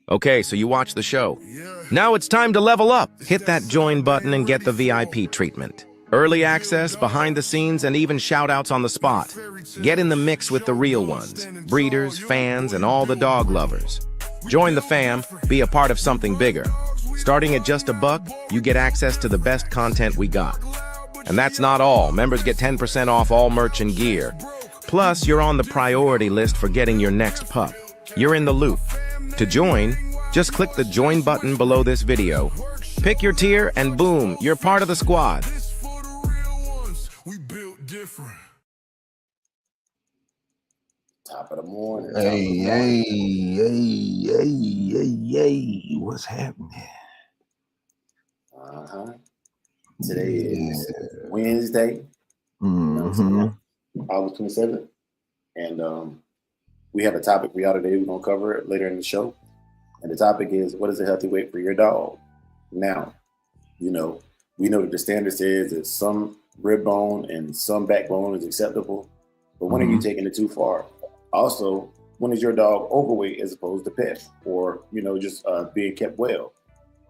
Okay, so you watch the show. Now it's time to level up. Hit that join button and get the VIP treatment. Early access, behind the scenes, and even shout-outs on the spot. Get in the mix with the real ones, breeders, fans, and all the dog lovers. Join the fam, be a part of something bigger. Starting at just $1, you get access to the best content we got. And that's not all. Members get 10% off all merch and gear. Plus, you're on the priority list for getting your next pup. You're in the loop. To join, just click the join button below this video. Pick your tier and boom, you're part of the squad. Top of the morning. Hey, what's happening? Today is Wednesday, August 27th. And we have a topic for y'all today. We're going to cover it later in the show. And the topic is, what is a healthy weight for your dog? Now, we know that the standard says that some rib bone and some backbone is acceptable. But when are you taking it too far? Also, when is your dog overweight as opposed to pet, or just being kept well?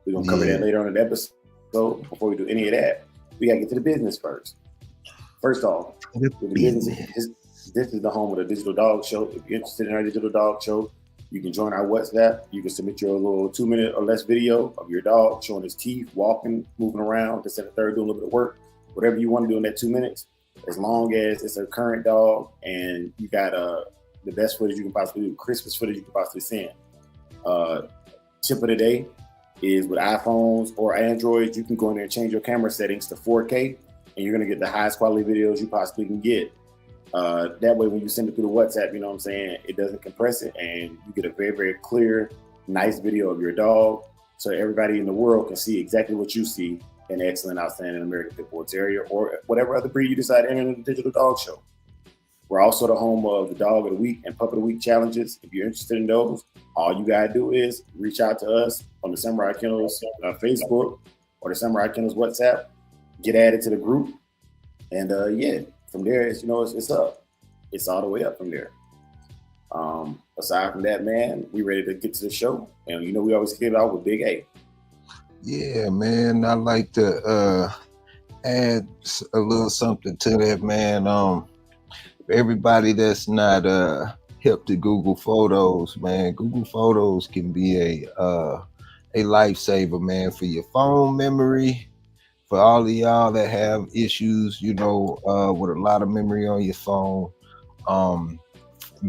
We're gonna cover that later on in the episode. So before we do any of that, we gotta get to the business first. First off, this is the home of the Digital Dog Show. If you're interested in our Digital Dog Show, you can join our WhatsApp. You can submit your little 2-minute or less video of your dog showing his teeth, walking, moving around, this and the third, doing a little bit of work, whatever you want to do in that 2 minutes, as long as it's a current dog and you got the best footage you can possibly do, Christmas footage you can possibly send. Tip of the day is with iPhones or Androids, you can go in there and change your camera settings to 4K, and you're gonna get the highest quality videos you possibly can get. That way, when you send it through the WhatsApp, it doesn't compress it, and you get a very, very clear, nice video of your dog, so everybody in the world can see exactly what you see, an excellent, outstanding American Pit Bull Terrier, or whatever other breed you decide to enter in the Digital Dog Show. We're also the home of the Dog of the Week and Pup of the Week challenges. If you're interested in those, all you gotta do is reach out to us on the Samurai Kennels Facebook or the Samurai Kennels WhatsApp. Get added to the group, and from there, it's up. It's all the way up from there. Aside from that, man, we ready to get to the show, and we always get it out with Big A. Yeah, man, I like to add a little something to that, man. Everybody that's not hip to Google Photos, man, Google Photos can be a lifesaver, man, for your phone memory. For all of y'all that have issues, with a lot of memory on your phone,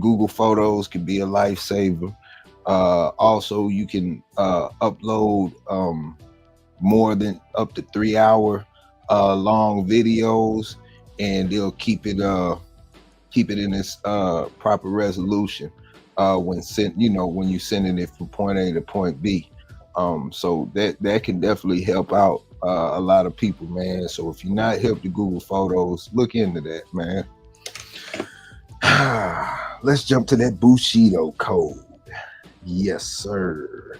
Google Photos can be a lifesaver. Also, you can upload more than up to 3-hour long videos, and they'll keep it in its proper resolution when you're sending it from point A to point B. So that can definitely help out a lot of people, man. So if you're not hip to Google Photos, look into that, man. Let's jump to that Bushido code. Yes, sir.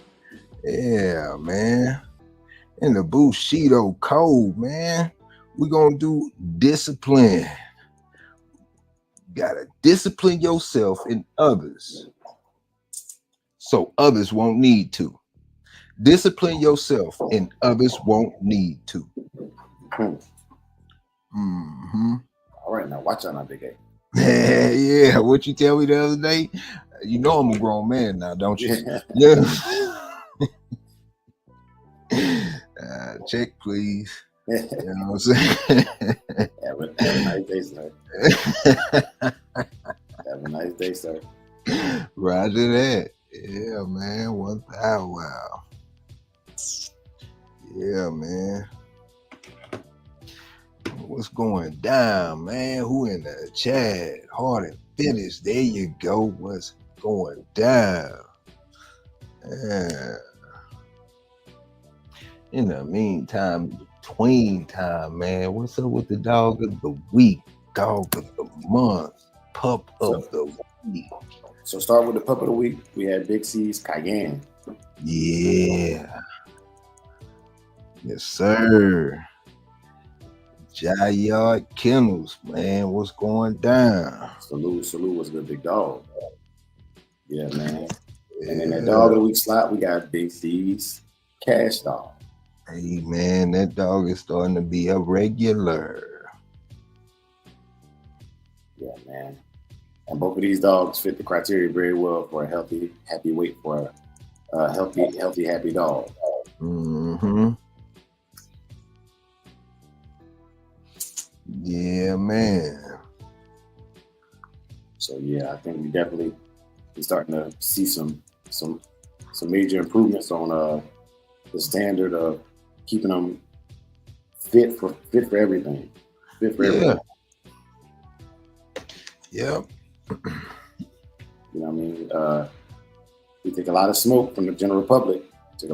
Yeah, man. In the Bushido code, man, we're gonna do discipline. Gotta discipline yourself and others so others won't need to. Discipline yourself and others won't need to. All right, now watch out now, Big A. Yeah, what you tell me the other day? I'm a grown man now, don't you? Yeah. Check, please. You know what I'm saying? Have a nice day, sir. Have a nice day, sir. Roger that. Yeah, man. Wow. Yeah, man. What's going down, man? Who in the chat? Hard and finished. There you go. What's going down? Yeah. In the meantime, between time, man, what's up with the dog of the week, dog of the month, pup of the week? So start with the pup of the week. We had Big C's Cayenne. Yeah. Yes, sir. Samurai Kennels, man, what's going down? Salute, what's good, big dog? Yeah, man. And in that dog of the week slot, we got Big C's Cash Dog. Hey man, that dog is starting to be a regular. Yeah, man. And both of these dogs fit the criteria very well for a healthy, happy weight for a healthy, happy dog. Mm-hmm. Yeah, man. So yeah, I think we definitely starting to see some major improvements on the standard of keeping them fit for everything. Fit for everything. Yep. You know what I mean? We take a lot of smoke from the general public. And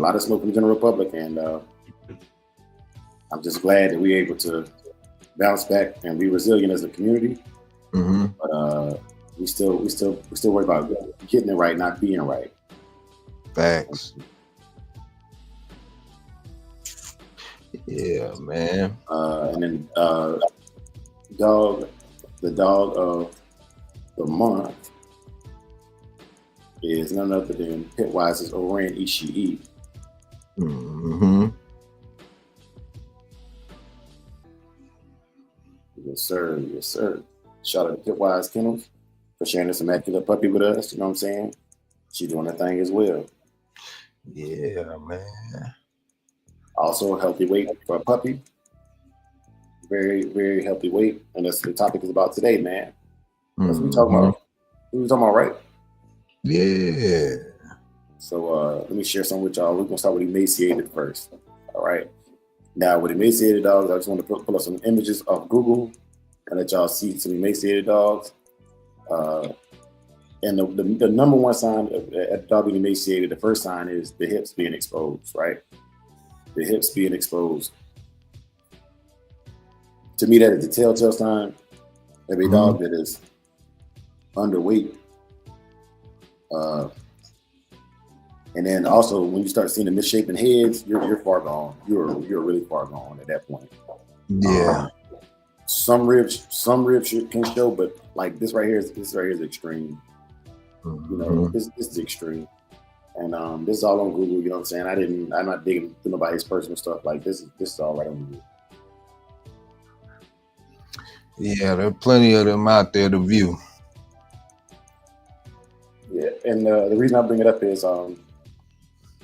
I'm just glad that we're able to bounce back and be resilient as a community. Mm-hmm. But we still worry about getting it right, not being right. Facts. Yeah, man. And then the dog of the month is none other than Pitwise's Oran Ishii. Mm-hmm. Yes, sir. Yes, sir. Shout out to Samurai Kennels for sharing this immaculate puppy with us. You know what I'm saying? She's doing her thing as well. Yeah, man. Also, healthy weight for a puppy. Very, very healthy weight. And that's the topic is about today, man. That's what we talking about. We were talking about, right? Yeah. So let me share some with y'all. We're going to start with emaciated first. All right. Now, with emaciated dogs, I just want to pull up some images of Google and let y'all see some emaciated dogs. And the number one sign of a dog being emaciated, the first sign is the hips being exposed, right? The hips being exposed. To me, that is the telltale sign of a dog that is underweight. And then also, when you start seeing the misshapen heads, you're far gone. You're really far gone at that point. Yeah. Some ribs can show, but like this right here is extreme. You know, this is extreme. And this is all on Google. You know what I'm saying? I'm not digging through nobody's personal stuff. Like this is all right on Google. Yeah, there are plenty of them out there to view. Yeah, and the reason I bring it up is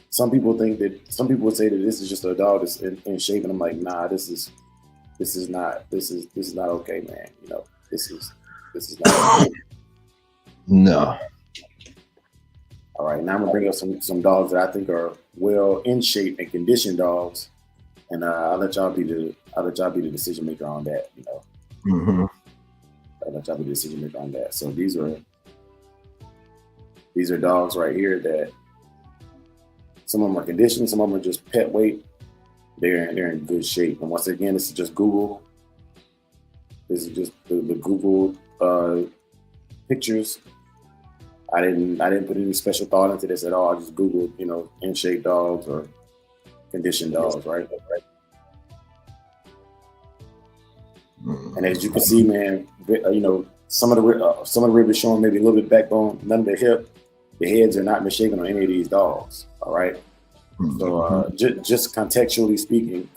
some people would say that this is just a dog that's in shape, and I'm like, nah, this is not okay, man. You know, this is not okay. No. All right, now I'm gonna bring up some dogs that I think are well in shape and conditioned dogs, and I'll let y'all be the decision maker on that. You know, I'll let y'all be the decision maker on that. So these are dogs right here that some of them are conditioned, some of them are just pet weight. They're in good shape. And once again, this is just Google. This is just the Google pictures. I didn't put any special thought into this at all. I just Googled, you know, in shape dogs or conditioned dogs, right? And as you can see, man, you know, some of the rib is showing maybe a little bit backbone, none of the hip. The heads are not misshapen on any of these dogs. All right. So just contextually speaking,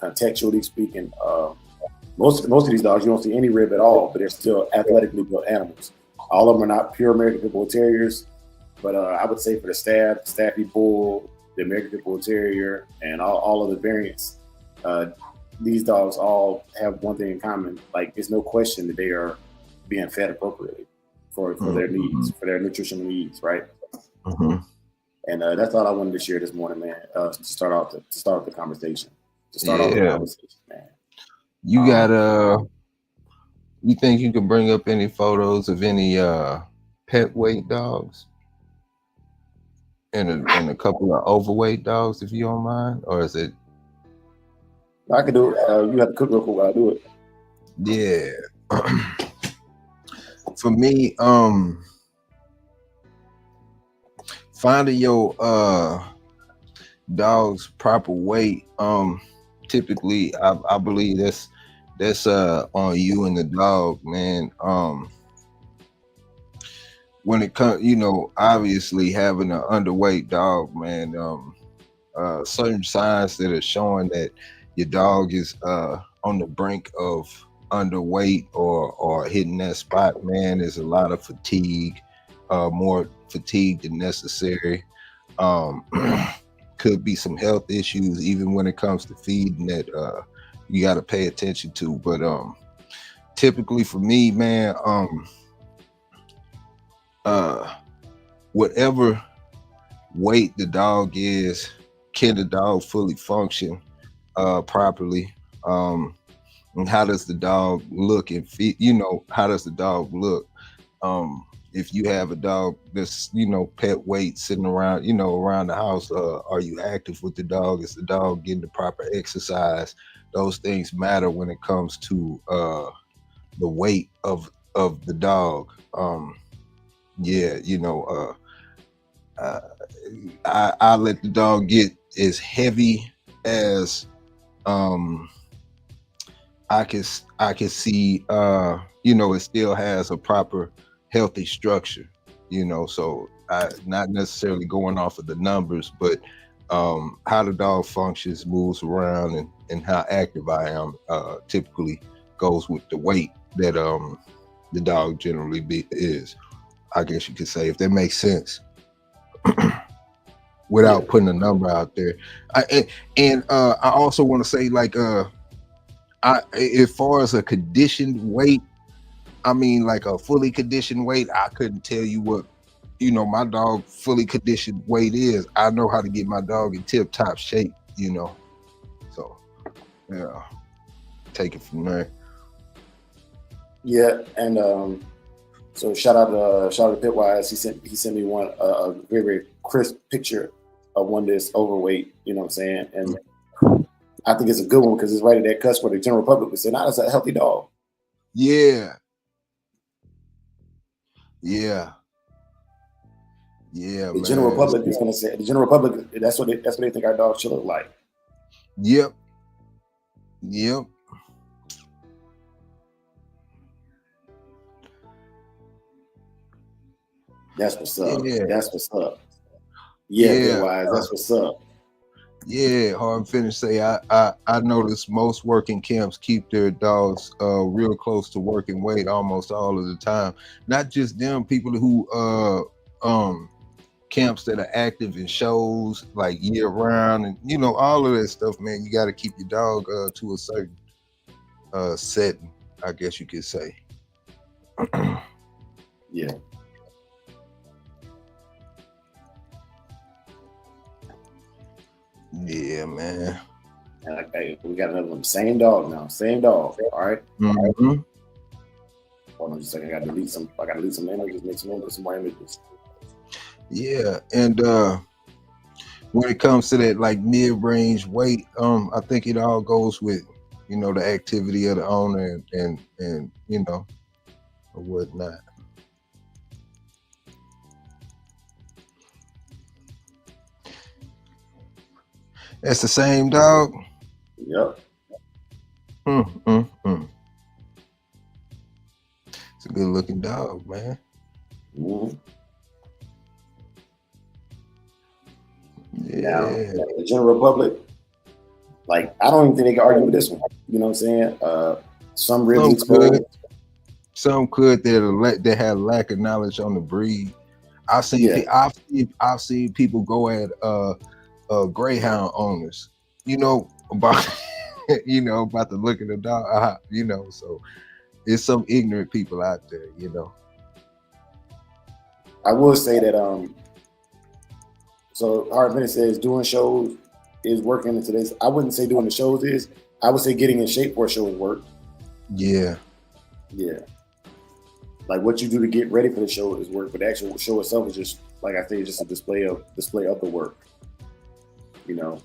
most of these dogs you don't see any rib at all, but they're still athletically built animals. All of them are not pure American Pit Bull Terriers, but I would say for the Staffy Bull, the American Pit Bull Terrier, and all of the variants, these dogs all have one thing in common. Like, there's no question that they are being fed appropriately for their needs, for their nutritional needs, right? And that's all I wanted to share this morning, man. To start off the conversation. Man. You got you think you could bring up any photos of any pet weight dogs and a couple of overweight dogs, if you don't mind, or is it? I could do it. You have to cook real quick while I do it. Yeah. For me, finding your dog's proper weight, typically I believe that's on you and the dog, man. when it comes, you know, obviously having an underweight dog, man, certain signs that are showing that your dog is on the brink of underweight or hitting that spot, man, is a lot of fatigue, more fatigue than necessary. Um, could be some health issues, even when it comes to feeding, that you got to pay attention to. But typically for me, man, whatever weight the dog is, can the dog fully function properly? And how does the dog look and feel? You know, how does the dog look? If you have a dog that's, you know, pet weight sitting around, you know, around the house, are you active with the dog? Is the dog getting the proper exercise? Those things matter when it comes to the weight of the dog. Yeah, you know, I let the dog get as heavy as I can see, you know, it still has a proper healthy structure, you know, so I not necessarily going off of the numbers, but how the dog functions, moves around, and how active I am typically goes with the weight that the dog generally is, I guess you could say, if that makes sense. Without putting a number out there. I also want to say, like, as far as a conditioned weight, I mean, like a fully conditioned weight, I couldn't tell you what, you know, my dog fully conditioned weight is. I know how to get my dog in tip top shape, you know. So yeah, take it from there. Yeah, and so shout out to Pitwise. He sent me one a very, very crisp picture of one that's overweight. You know what I'm saying? And I think it's a good one because it's right at that cusp where the general public would say, "Nah, that's a healthy dog." Yeah. Yeah. Yeah, The man. general public is gonna say, the general public, that's what they think our dog should look like. Yep. Yep. That's what's up. Yeah. That's what's up. Yeah, Yeah. Pitwise, that's what's up. Yeah, hard finish say I notice most working camps keep their dogs real close to working weight almost all of the time. Not just them, people who camps that are active in shows like year round, and you know, all of that stuff, man. You got to keep your dog to a certain setting, I guess you could say. Yeah. Yeah, man. And okay, we got another one. Same dog now. Same dog. All right. Mm-hmm. Hold on just a second. I gotta delete some images, make some more images. Yeah, and when it comes to that like mid-range weight, I think it all goes with, you know, the activity of the owner and you know, or whatnot. That's the same dog. Yep. It's a good looking dog, man. Mm-hmm. Yeah. Now, the general public, like, I don't even think they can argue with this one. You know what I'm saying? Some ribs exposed. Some could that have lack of knowledge on the breed. I've seen people go at greyhound owners, you know, about you know, about the look of the dog, you know, so there's some ignorant people out there, you know. I will say that so Hard Minute says doing shows is working in today's. I wouldn't say doing the shows is. I would say getting in shape for a show is work. Yeah. Yeah. Like what you do to get ready for the show is work, but the actual show itself is just, like I say, just a display of the work. You know.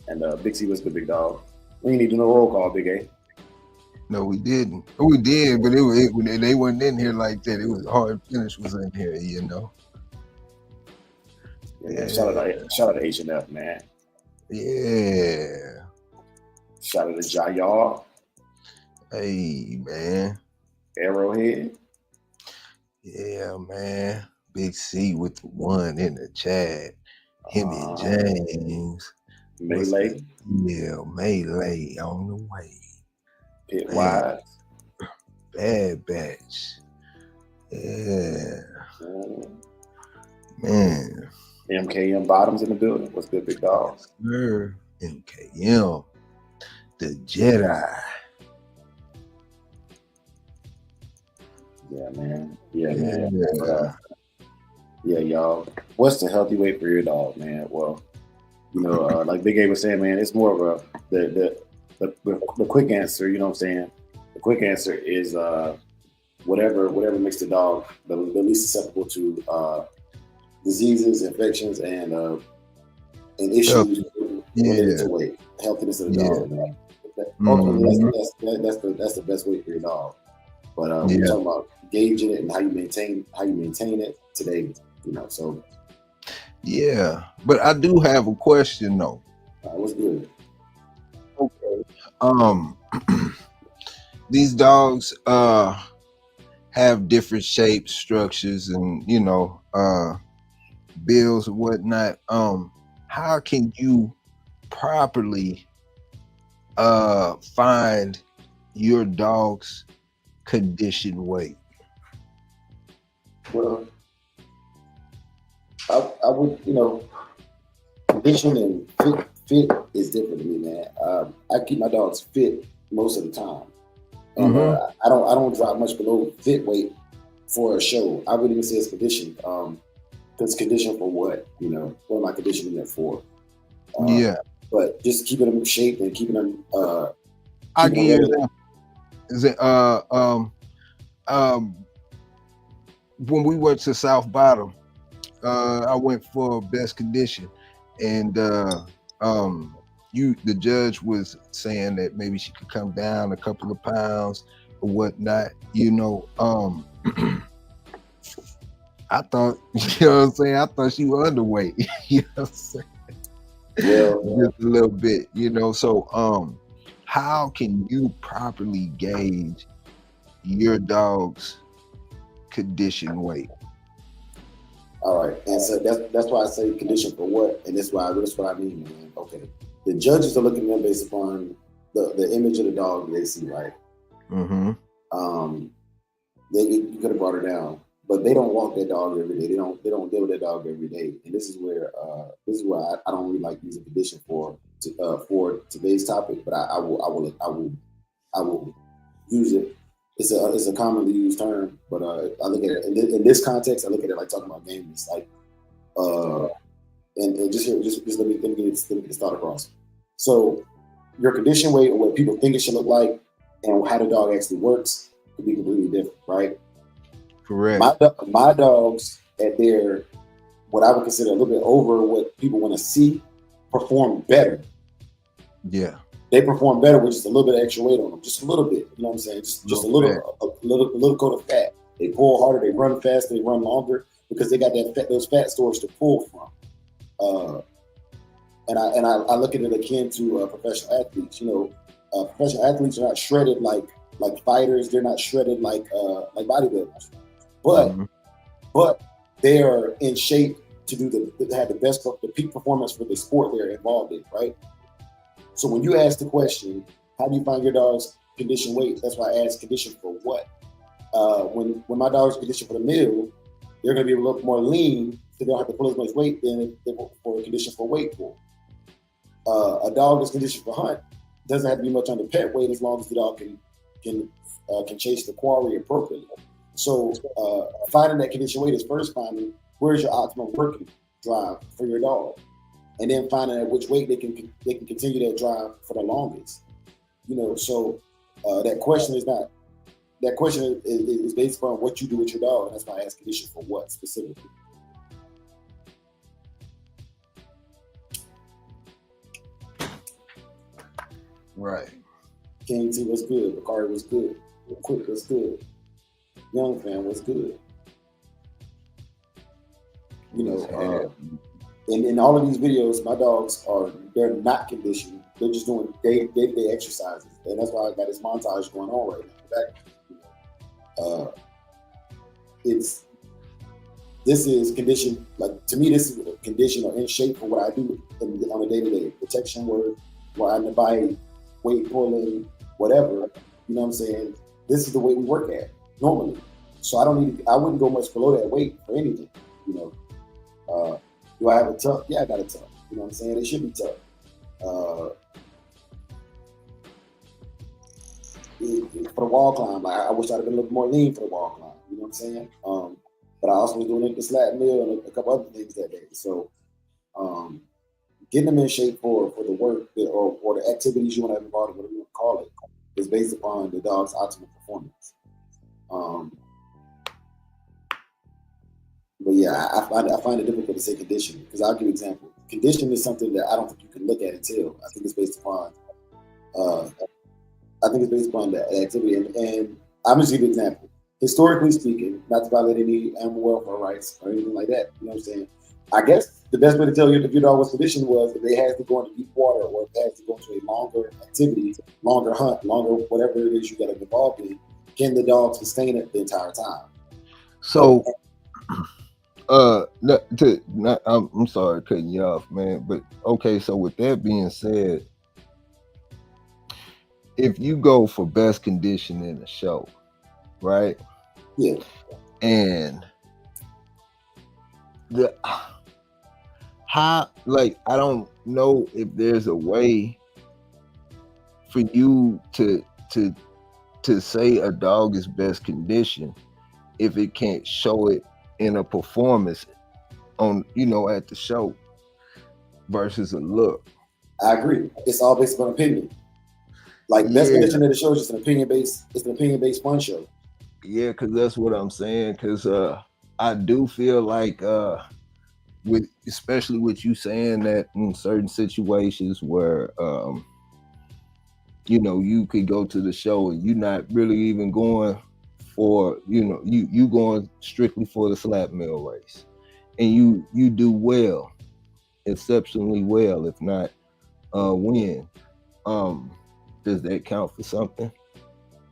And Big C was the big dog. We didn't need to do no roll call, Big A. No, we didn't. We did, but they weren't in here like that. It was Hard Finish was in here, you know. Yeah. Shout out to H&F, man. Yeah. Shout out to Jayar. Hey, man. Arrowhead. Yeah, man. Big C with the one in the chat. Him and James. What's Melee, that? Yeah, Melee on the way. Pit Man, Wise. Bad Batch. Yeah, Mm. man. MKM Bottoms in the building. What's good, big dog? Sir, MKM, the Jedi. Yeah, man. Yeah, man. Yeah. Yeah, y'all. What's the healthy weight for your dog, man? Well, you know, like Big A was saying, man, it's more of the quick answer. You know what I'm saying? The quick answer is whatever makes the dog the least susceptible to diseases, infections, and issues related to weight, healthiness of the dog, man. Ultimately, that's the best way for your dog. But we're talking about gauging it and how you maintain it today. You know, so yeah. But I do have a question though. what's good? Okay. These dogs have different shapes, structures, and bills and whatnot. How can you properly find your dog's condition weight? Well, I would, condition and fit is different to me, man. I keep my dogs fit most of the time, and I don't drop much below fit weight for a show. I wouldn't even say it's conditioned. Because conditioned for what? What am I conditioning it for? But just keeping them in shape and keeping them. I'll give you that. Is it when we went to South Bottom, I went for best condition, and the judge was saying that maybe she could come down a couple of pounds or whatnot. I thought, what I'm saying? I thought she was underweight. What I'm saying? Well, just a little bit, So, how can you properly gauge your dog's condition weight? All right, and so that's why I say condition for what, and that's what I mean, man. Okay, the judges are looking at them based upon the image of the dog they see, right? You could have brought her down, but they don't walk that dog every day. They don't deal with that dog every day, and this is where I don't really like using condition for today's topic, but I will use it. It's a commonly used term, but I look at it in this context. I look at it like talking about games, like and just let me get this thought across. So your condition weight or what people think it should look like, and how the dog actually works could be completely different, right? Correct. My dogs at their what I would consider a little bit over what people want to see perform better. Yeah. They perform better with just a little bit of extra weight on them, just a little bit. You know what I'm saying? Just a little coat of fat. They pull harder, they run faster, they run longer because they got those fat stores to pull from. And I look at it akin to professional athletes. Professional athletes are not shredded like fighters. They're not shredded like bodybuilders, but they are in shape to have the best, the peak performance for the sport they're involved in, right? So when you ask the question, how do you find your dog's condition weight? That's why I ask condition for what. When my dog's conditioned for the meal, they're going to be a little more lean, so they don't have to pull as much weight than for a condition for weight pull. A dog that's conditioned for hunt doesn't have to be much under pet weight as long as the dog can chase the quarry appropriately. So finding that condition weight is first finding where's your optimal working drive for your dog, and then finding at which weight they can continue that drive for the longest. So that question is based upon what you do with your dog, and that's why I ask condition for what specifically. Right. King T was good. Bakari was good. Quick was good. Young Fan was good. And in all of these videos, my dogs they're not conditioned. They're just doing day-to-day exercises. And that's why I got this montage going on right now. this is condition, like to me, this is a condition or in shape for what I do on a day-to-day protection work, where I'm the body, weight pulling, whatever. You know what I'm saying? This is the weight we work at normally. So I wouldn't go much below that weight for anything. You know, do I have a tuck? Yeah, I got a tuck. You know what I'm saying? It should be tough. For the wall climb, I wish I'd have been a little more lean for the wall climb. You know what I'm saying? But I also was doing it the slat mill and a couple other things that day. So getting them in shape for the work or the activities you want to have involved in, whatever you want to call it, is based upon the dog's optimal performance. But yeah, I find it difficult to say condition, because I'll give you an example. Condition is something that I don't think you can look at until I think it's based upon the activity. And I'm just give you an example. Historically speaking, not to violate any animal welfare rights or anything like that, you know what I'm saying? I guess the best way to tell you if your dog was conditioned was if they had to go into deep water, or if they had to go into a longer activity, longer hunt, longer whatever it is you got involved in, can the dog sustain it the entire time? So, I'm sorry cutting you off, man, but okay. So with that being said, if you go for best condition in the show, right? Yeah. And I don't know if there's a way for you to say a dog is best condition if it can't show it in a performance on, at the show versus a look. I agree. It's all based on opinion. Like best condition of the show is just an opinion based fun show. Yeah, because that's what I'm saying. Because I do feel like especially with you saying that in certain situations where you could go to the show and you're not really even going for, you going strictly for the slap mill race, and you do well, exceptionally well, if not win. Does that count for something?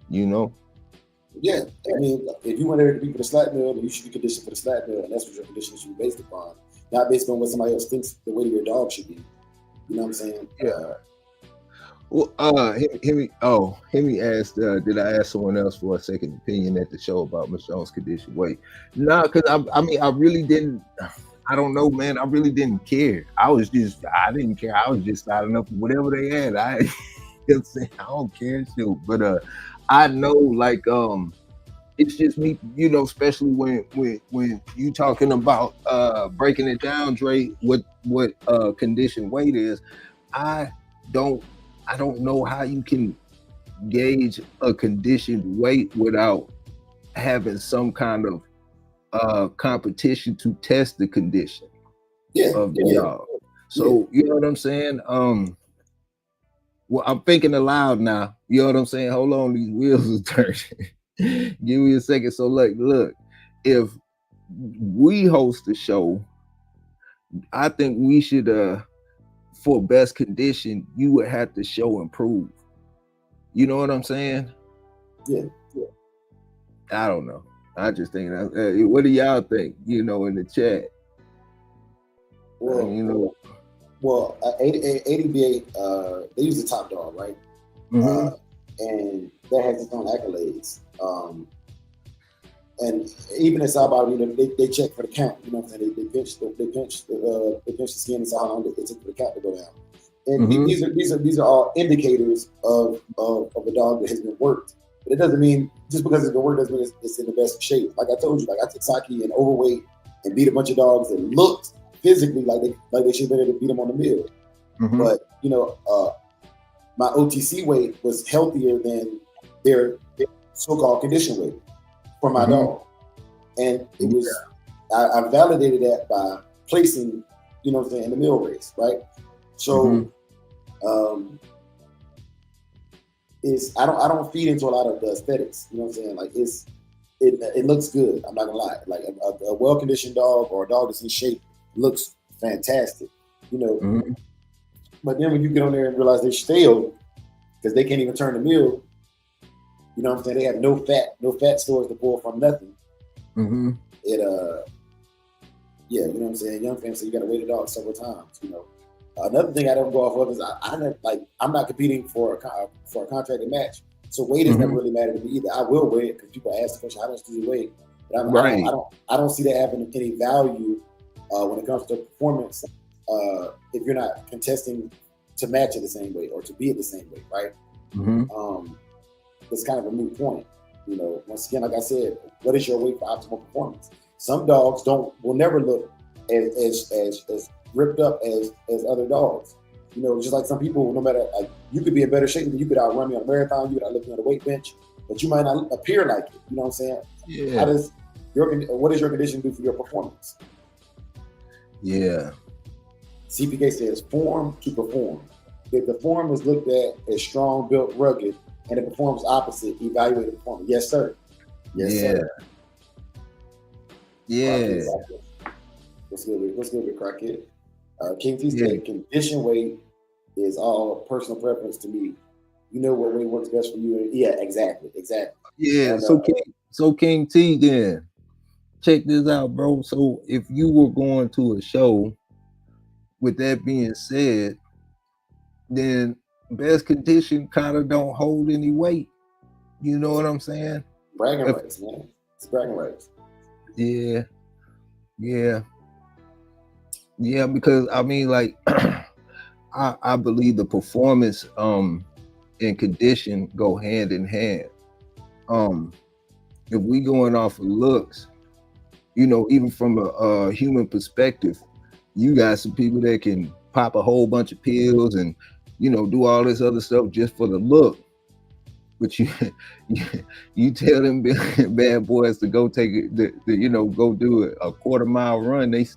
Yeah, I mean, if you want to be for the slap mill, then you should be conditioned for the slap mill, and that's what your conditioning should be based upon, not based on what somebody else thinks the weight of your dog should be. You know what I'm saying? Yeah. Well, hear me ask. Did I ask someone else for a second opinion at the show about Miss Jones' condition weight? No, because I really didn't. I don't know, man. I really didn't care. I didn't care. I was just signing up for whatever they had. I don't care, too. But I know, like, it's just me, especially when you talking about breaking it down, Dre, what condition weight is. I don't know how you can gauge a conditioned weight without having some kind of competition to test the condition of the dog. So you know what I'm saying? Well, I'm thinking aloud now. You know what I'm saying? Hold on, these wheels are turning. Give me a second. So look, if we host a show, I think we should for best condition, you would have to show improve. You know what I'm saying? Yeah. I don't know. I just think what do y'all think? In the chat. Well, 88, they use the top dog, right? Mm-hmm. And that has its own accolades. And even at Sabah, they check for the count. You know what I'm saying? They pinch the skin and saw how long it took for the count to go down. And these are all indicators of a dog that has been worked. But it doesn't mean just because it's been worked doesn't mean it's in the best shape. Like I told you, like I took Saki and overweight and beat a bunch of dogs that looked physically like they should have been able to beat them on the mill. Mm-hmm. But my OTC weight was healthier than their so-called condition weight for my dog, and it was I validated that by placing, in the mill race, right? So I don't feed into a lot of the aesthetics, you know what I'm saying? Like it looks good. I'm not gonna lie. Like a well-conditioned dog or a dog that's in shape looks fantastic, But then when you get on there and realize they're stale because they can't even turn the mill, you know what I'm saying? They have no fat stores to pull from, nothing. Mm-hmm. It yeah, you know what I'm saying. Young fans say you got to weight a dog several times. You know, another thing I don't go off of is I never, like, I'm not competing for a contracted match, so weight has never really mattered to me either. I will weigh it because people ask the question, how much do you weigh? But I don't see that having any value when it comes to performance if you're not contesting to match it the same way or to be at the same way, right? It's kind of a moot point. You know, once again, like I said, what is your weight for optimal performance? Some dogs will never look as ripped up as other dogs. You know, just like some people, no matter, like, you could be in better shape, you could outrun me on a marathon, you could outlift me on a weight bench, but you might not appear like it. You know what I'm saying? Yeah. What does your condition do for your performance? Yeah. CPK says form to perform. If the form is looked at as strong, built, rugged, and it performs opposite, evaluate the performance. Yes, sir. Yes, sir. Yeah. What's good with Crockett? King T said condition weight is all personal preference to me. You know what weight works best for you. Yeah, exactly. Yeah. And, so King T, then check this out, bro. So if you were going to a show, with that being said, then best condition kind of don't hold any weight. You know what I'm saying? Bragging rights, man. It's bragging rights. Yeah. Because I mean, like, I believe the performance and condition go hand in hand. If we going off of looks, you know, even from a human perspective, you got some people that can pop a whole bunch of pills and, you know, do all this other stuff just for the look. But you tell them bad boys to go take it, you know, go do a quarter-mile run. They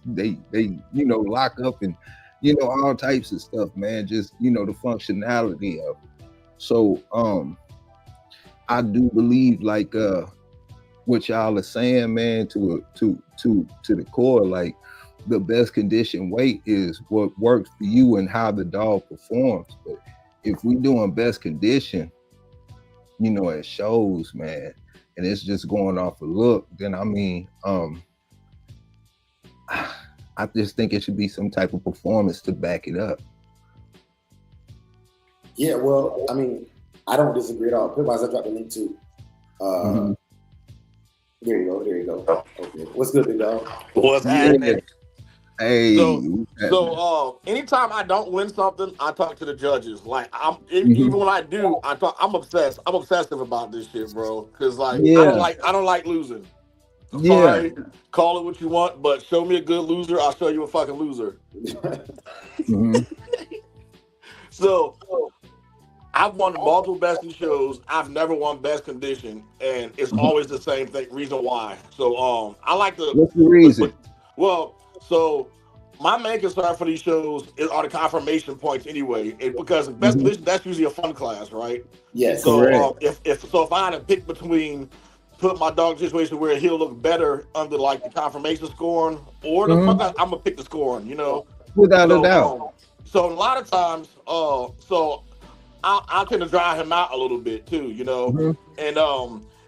you know, lock up and, you know, all types of stuff, man. Just, you know, the functionality of it. So I do believe, like, what y'all are saying, man, to the core, like, the best condition weight is what works for you and how the dog performs. But if we doing best condition, you know, it shows, man, and it's just going off a look, then I mean, I just think it should be some type of performance to back it up. Yeah, well, I mean, I don't disagree at all. Otherwise, I dropped the link too. There you go. Okay. What's good, big dog? What's happening? Hey, so anytime I don't win something, I talk to the judges. Like, even when I do, I'm obsessed. I'm obsessive about this shit, bro. Because, like, I don't like losing. Sorry, call it what you want, but show me a good loser, I'll show you a fucking loser. So I've won multiple best in shows. I've never won best condition, and it's always the same thing. Reason why? So I like to. What's the reason? So my main concern for these shows are the confirmation points anyway, because best condition, that's usually a fun class, right? Yes. So if I had to pick between put my dog in a situation where he'll look better under, like, the confirmation scoring or the fun class, I'm gonna pick the scoring, you know. Without a doubt. So a lot of times, I tend to drive him out a little bit too, you know.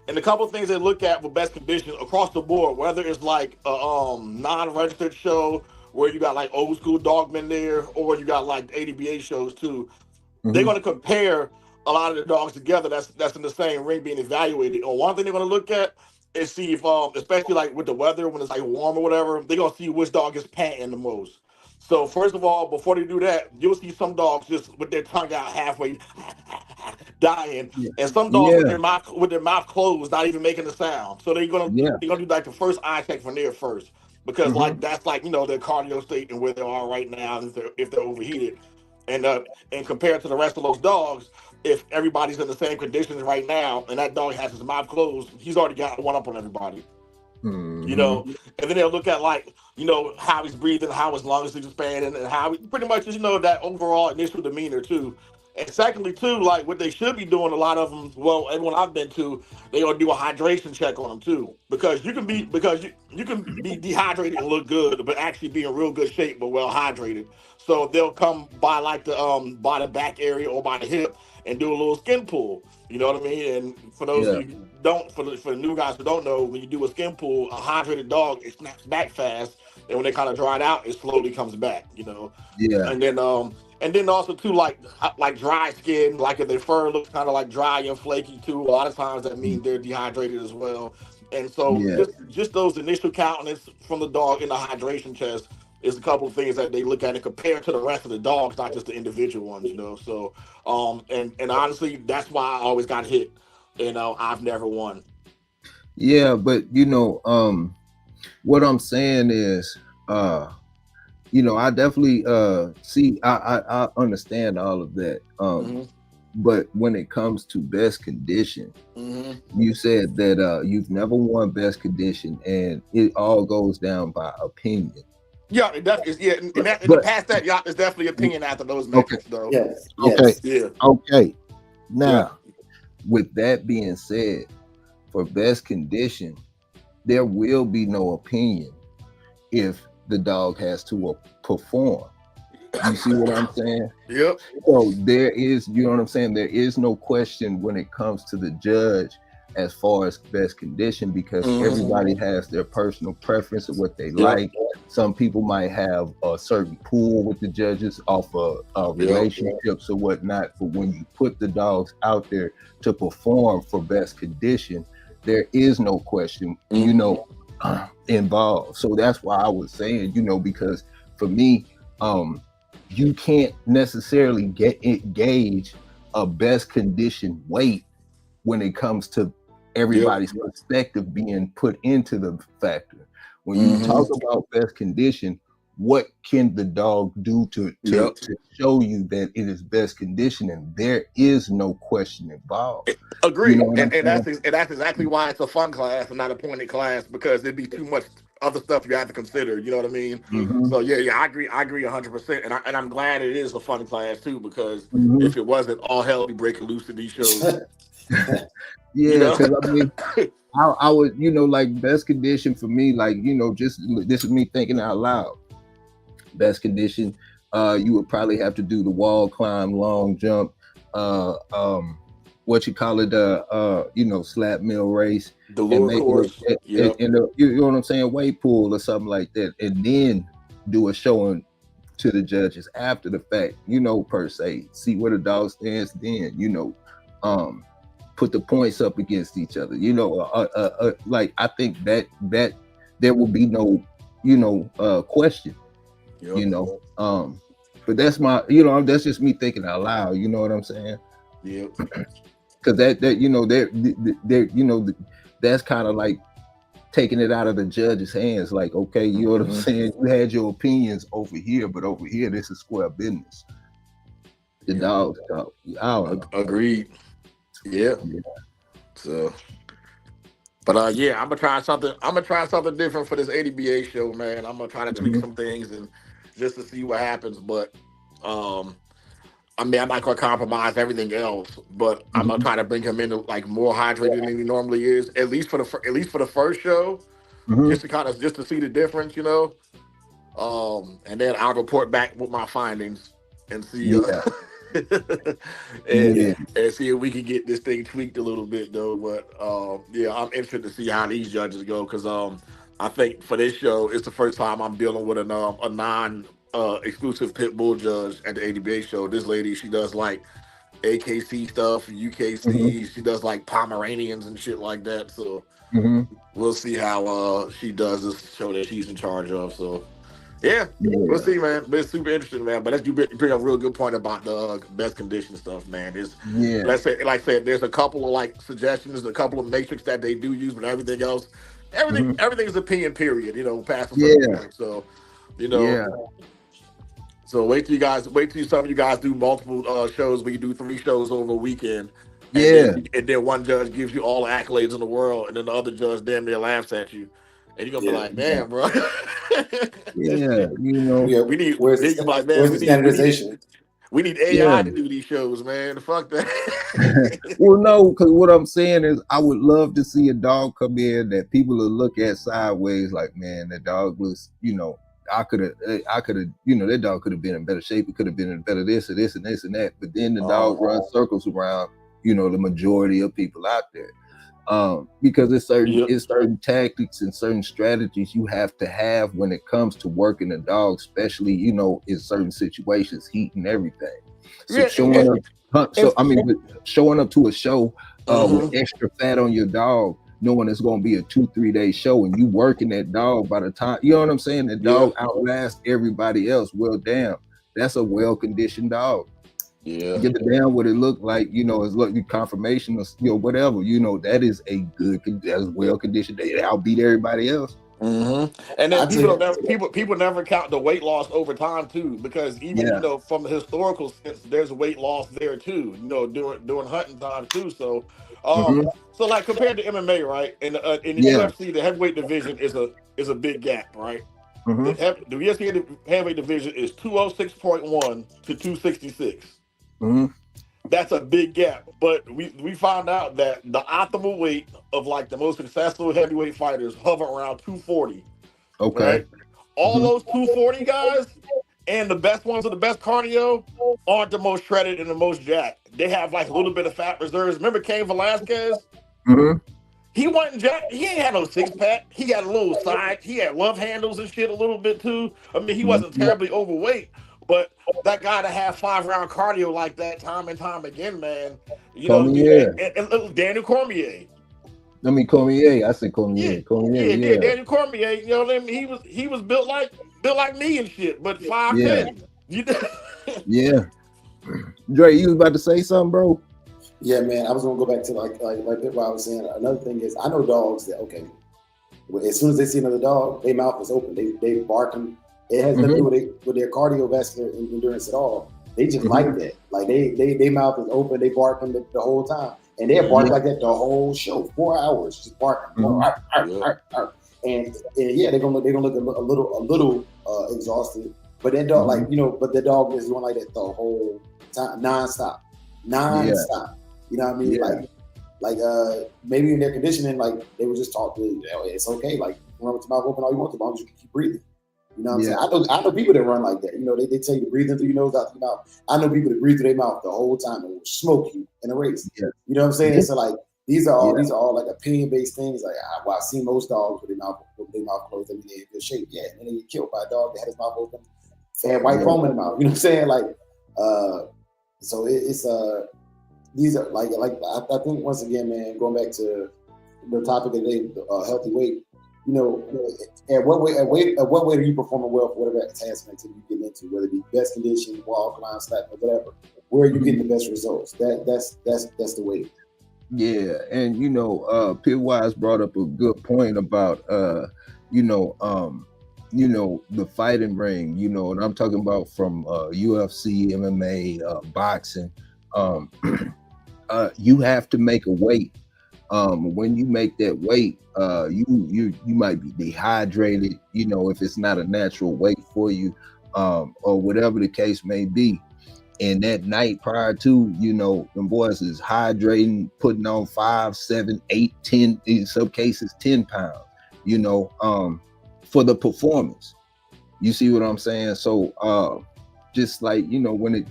And a couple of things they look at with best conditions across the board, whether it's like a non-registered show where you got like old school dogmen there, or you got like ADBA shows too. They're going to compare a lot of the dogs together that's in the same ring being evaluated. Or one thing they're going to look at is see if, especially like with the weather when it's like warm or whatever, they're going to see which dog is panting the most. So first of all, before they do that, you'll see some dogs just with their tongue out halfway, dying, and some dogs with their mouth closed, not even making a sound. So they're gonna do like the first eye check from there first, because like that's like, you know, their cardio state and where they are right now, and if they're overheated, and compared to the rest of those dogs, if everybody's in the same conditions right now, and that dog has his mouth closed, he's already got one up on everybody. You know, and then they'll look at, like, you know, how he's breathing, how his lungs are expanding, and how he pretty much just, you know, that overall initial demeanor too. And secondly, too, like what they should be doing, a lot of them, well, everyone I've been to, they gonna do a hydration check on them too, because you can be dehydrated and look good, but actually be in real good shape but well hydrated. So they'll come by the back area or by the hip and do a little skin pull. You know what I mean? And for those of you who don't, for the new guys who don't know, when you do a skin pull, a hydrated dog, it snaps back fast, and when they kind of dry it out, it slowly comes back. You know. Yeah. And then also too, like dry skin, like if their fur looks kind of like dry and flaky too, a lot of times that means they're dehydrated as well. And so just those initial countenance from the dog in the hydration test is a couple of things that they look at and compare to the rest of the dogs, not just the individual ones, you know. So and honestly, that's why I always got hit. You know, I've never won. Yeah, but you know, what I'm saying is you know, I definitely see I understand all of that. But when it comes to best condition, you said that you've never won best condition, and it all goes down by opinion. Yeah, it definitely is. Yeah, and past that, yeah, there's definitely opinion after those metrics, though. Yes. Okay. Yeah. Okay. Now, with that being said, for best condition, there will be no opinion if the dog has to perform. You see what I'm saying? Yep. So there is, you know what I'm saying? There is no question when it comes to the judge as far as best condition, because everybody has their personal preference of what they like. Some people might have a certain pool with the judges off of relationships or whatnot. But when you put the dogs out there to perform for best condition, there is no question, you know, involved. So that's why I was saying, you know, because for me, you can't necessarily gauge a best condition weight when it comes to everybody's perspective being put into the factor. When you talk about best condition, what can the dog do to show you that it is best condition? And there is no question involved. Agreed. You know and that's exactly why it's a fun class and not a pointed class, because there'd be too much other stuff you have to consider. You know what I mean? So yeah, I agree 100%. And I'm glad it is a fun class too, because if it wasn't, all hell would be breaking loose in these shows. Yeah, because I mean, I would, you know, like best condition for me, like, you know, just this is me thinking out loud. Best condition, you would probably have to do the wall climb, long jump, what you call it, you know, slap mill race, the lower course, and you know what I'm saying, weight pool or something like that, and then do a showing to the judges after the fact, you know, per se, see where the dog stands, then, you know, put the points up against each other, you know, like I think that there will be no, you know, question, you know, but that's my, you know, that's just me thinking out loud, you know what I'm saying? Yeah. Because that you know, they're you know, that's kind of like taking it out of the judge's hands, like, okay, you know what I'm saying, you had your opinions over here, but over here this is square business. The dogs talk. I don't know. Agreed. Yeah. So, but yeah, I'm gonna try something different for this ADBA show, man. I'm gonna try to tweak some things and just to see what happens. But I mean, I'm not gonna compromise everything else, but I'm gonna try to bring him in like more hydrated than he normally is, at least for the first show, just to see the difference, you know. And then I'll report back with my findings and see. And see if we can get this thing tweaked a little bit, though. But yeah, I'm interested to see how these judges go, because I think for this show, it's the first time I'm dealing with a non exclusive pit bull judge at the ADBA show. This lady, she does like AKC stuff, UKC. She does like Pomeranians and shit like that. So we'll see how she does this show that she's in charge of. So. Yeah, we'll see, man. But it's super interesting, man. But you bring up a real good point about the best condition stuff, man. Let's say, like I said, there's a couple of like suggestions, a couple of matrix that they do use, but everything else, everything is opinion. Period. You know, past a certain point. So, you know, so wait till some of you guys do multiple shows where you do 3 shows over a weekend. And then one judge gives you all the accolades in the world, and then the other judge damn near laughs at you. And you're gonna be like, damn, bro. You know, we need standardization. We need AI to do these shows, man. Fuck that. Well, no, because what I'm saying is I would love to see a dog come in that people will look at sideways like, man, that dog was, I could have, that dog could have been in better shape. It could have been in better this or this and this and that. But then the dog runs circles around, the majority of people out there. Because it's certain tactics and certain strategies you have to have when it comes to working a dog, especially, in certain situations, heat and everything. So showing up to a show with extra fat on your dog, knowing it's going to be a 2-3 day show, and you working that dog by the time, you know what I'm saying? That dog outlasts everybody else. Well, damn, that's a well-conditioned dog. Yeah. Get it down what it looked like, it's like confirmation or whatever, that is a good, that's well conditioned. They outbeat everybody else. And then people never count the weight loss over time too, because even from the historical sense, there's weight loss there too. During hunting time too. So, so like compared to MMA, right? In the UFC, the heavyweight division is a big gap, right? The UFC heavyweight division is 206.1 to 266. That's a big gap, but we found out that the optimal weight of like the most successful heavyweight fighters hover around 240. Okay. Right? All those 240 guys and the best ones with the best cardio aren't the most shredded and the most jacked. They have like a little bit of fat reserves. Remember Cain Velasquez? He wasn't jacked. He ain't had no six pack. He got a little side. He had love handles and shit a little bit too. I mean, he wasn't terribly overweight. But that guy to have 5-round cardio like that time and time again, man. And Daniel Cormier. Cormier. I said Cormier. Yeah, Daniel Cormier. You know what I mean? He was built like me and shit, but 5'10". Yeah. Dre, you was about to say something, bro? Yeah, man. I was gonna go back to like what I was saying. Another thing is, I know dogs that as soon as they see another dog, their mouth is open. They barking. It has nothing to do with their cardiovascular endurance at all. They just like that. Like they mouth is open. They barking the whole time, and they bark like that the whole show, 4 hours, just barking. And they're gonna look a little exhausted. But that dog, but the dog is doing like that the whole time, nonstop. You know what I mean? Yeah. Like maybe in their conditioning, like they were just taught to, it's okay. Like run with your mouth open all you want, as long as you can keep breathing. You know what I'm saying? I know people that run like that. They tell you to breathe in through your nose, out through your mouth. I know people that breathe through their mouth the whole time and will smoke you in a race. Yeah. You know what I'm saying? Yeah. So like these are all like opinion-based things. Like I see most dogs with their mouth closed, and they're in good shape. Yeah, and then they get killed by a dog that had his mouth open, had white foam in the mouth. You know what I'm saying? Like so it's these are like I think once again, man, going back to the topic of the day, healthy weight. At what way are you performing well for whatever task and activity you get into, whether it be best condition, walk, climb, slack, or whatever? Where are you getting the best results? That's the way. Yeah, and Pitwise brought up a good point about the fighting ring, and I'm talking about from UFC, MMA, boxing. You have to make a weight. When you make that weight, you might be dehydrated, if it's not a natural weight for you, or whatever the case may be. And that night prior to, them boys is hydrating, putting on 5, 7, 8, 10, in some cases 10 pounds, for the performance. You see what I'm saying? So just like, when